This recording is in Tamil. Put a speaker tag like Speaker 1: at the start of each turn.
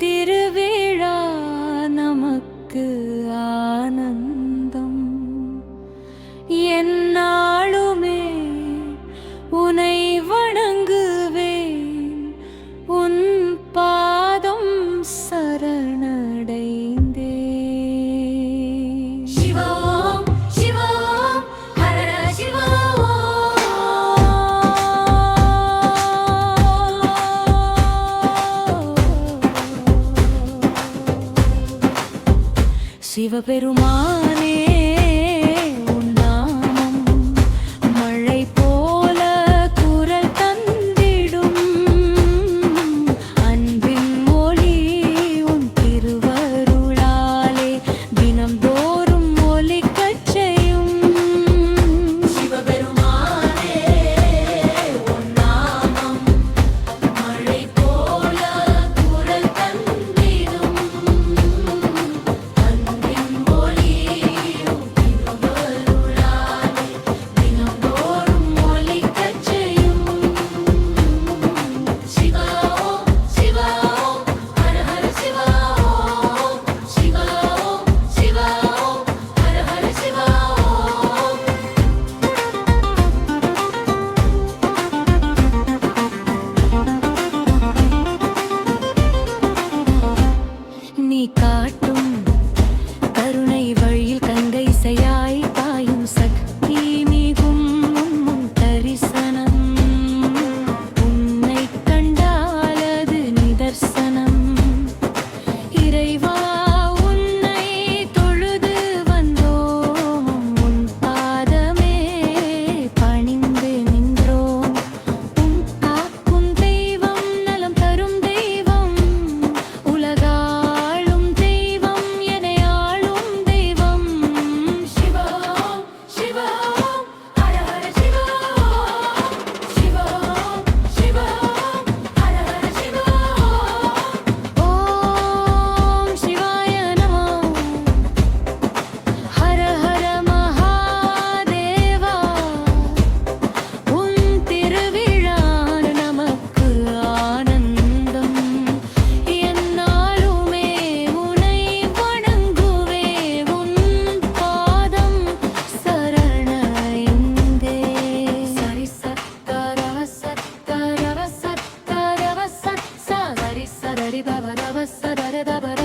Speaker 1: திருவிழா நமக்கு ஆனந்தம். என்னாலுமே உனை வணங்குவேன், உன் பாதம் சரணடைந்தே. சிவம் சிவம் ஹர சிவம். சிவபெருமானே உன் நாமம் மழை போல குரல் தந்திடும். அன்பின் ஒளி உன் திருவருளாலே தினம்தோறும் ஒலிக்கச் செய்யும். சிவபெருமானே உன் நாமம் மழை போல குரல் தந்திடும். நீ காட்டும் கருணை வழியில் கங்கை செய்யாய் பாயும் சக்தி மிகும் உன் தரிசனம். உன்னை கண்டால் அது நிதர்சனம். இறைவா உன்னை தொழுது வந்தோம், உன் பாதமே பணிந்து நின்றோம். உன் காக்கும் தெய்வம், நலம் தரும் தெய்வம், உலகாளும் தெய்வம், என்னை ஆளும் தெய்வம். சிவம் சிவம் ஹர ஹர சிவம். சிவம் சிவம் ஹர ஹர சிவம். ஓம் சிவாய நமோ. ஹர ஹர மகாதேவா. உன் திருவிழா நமக்கு ஆனந்தம். என்னாலுமே உனை வணங்குவே, உன் பாதம் சரணடைந்தே. சரி சத்தரவ சத்தரவ சத்தரவ சத் சரி சரி பவரவ சரர தவர